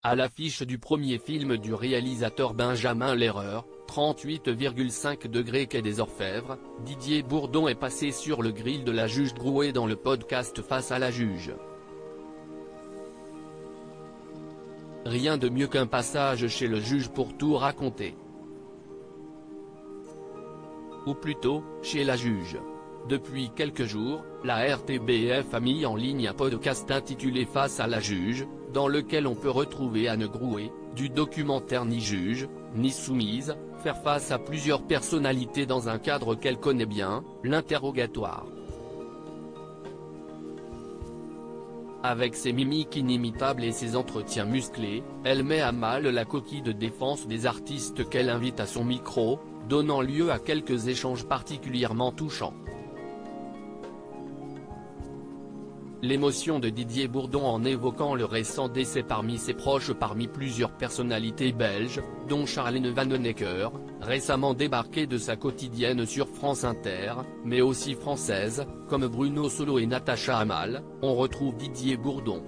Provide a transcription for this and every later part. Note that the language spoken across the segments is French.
À l'affiche du premier film du réalisateur Benjamin Lerreur, 38,5 degrés quai des Orfèvres, Didier Bourdon est passé sur le grill de la juge Drouet dans le podcast Face à la juge. Rien de mieux qu'un passage chez le juge pour tout raconter. Ou plutôt, chez la juge. Depuis quelques jours, la RTBF a mis en ligne un podcast intitulé Face à la juge, dans lequel on peut retrouver Anne Drouet, du documentaire Ni juge, ni soumise, faire face à plusieurs personnalités dans un cadre qu'elle connaît bien, l'interrogatoire. Avec ses mimiques inimitables et ses entretiens musclés, elle met à mal la coquille de défense des artistes qu'elle invite à son micro, donnant lieu à quelques échanges particulièrement touchants. L'émotion de Didier Bourdon en évoquant le récent décès parmi ses proches parmi plusieurs personnalités belges, dont Charlène Vanhoenacker, récemment débarqué de sa quotidienne sur France Inter, mais aussi française, comme Bruno Solo et Natacha Hamel, on retrouve Didier Bourdon.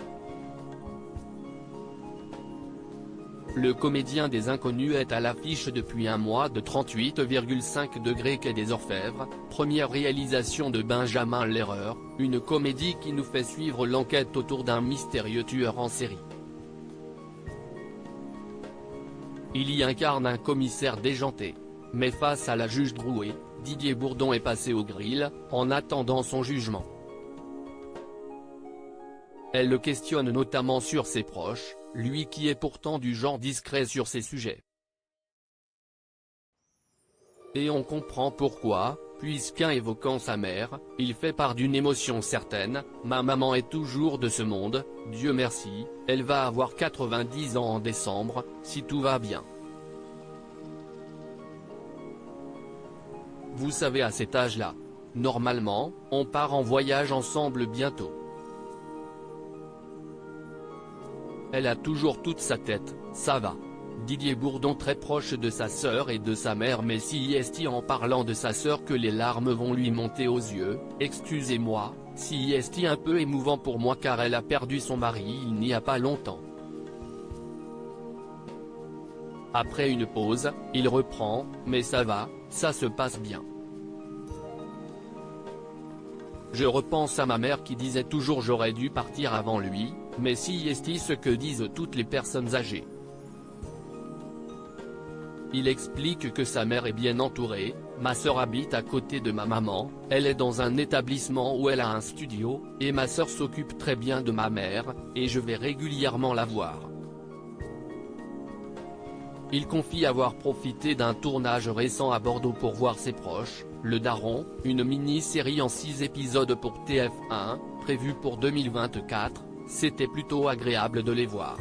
Le comédien des Inconnus est à l'affiche depuis un mois de 38,5 degrés quai des Orfèvres, première réalisation de Benjamin Lerreur, une comédie qui nous fait suivre l'enquête autour d'un mystérieux tueur en série. Il y incarne un commissaire déjanté. Mais face à la juge Drouet, Didier Bourdon est passé au grill, en attendant son jugement. Elle le questionne notamment sur ses proches, lui qui est pourtant du genre discret sur ces sujets. Et on comprend pourquoi, puisqu'en évoquant sa mère, il fait part d'une émotion certaine: ma maman est toujours de ce monde, Dieu merci, elle va avoir 90 ans en décembre, si tout va bien. Vous savez, à cet âge-là, normalement, on part en voyage ensemble bientôt. Elle a toujours toute sa tête, ça va. Didier Bourdon très proche de sa sœur et de sa mère, mais si est en parlant de sa sœur que les larmes vont lui monter aux yeux, excusez-moi, si est un peu émouvant pour moi car elle a perdu son mari il n'y a pas longtemps. Après une pause, il reprend, mais ça va, ça se passe bien. Je repense à ma mère qui disait toujours j'aurais dû partir avant lui, mais si est ce que disent toutes les personnes âgées. Il explique que sa mère est bien entourée, ma sœur habite à côté de ma maman, elle est dans un établissement où elle a un studio, et ma sœur s'occupe très bien de ma mère, et je vais régulièrement la voir. Il confie avoir profité d'un tournage récent à Bordeaux pour voir ses proches, Le Daron, une mini-série en 6 épisodes pour TF1, prévue pour 2024, c'était plutôt agréable de les voir.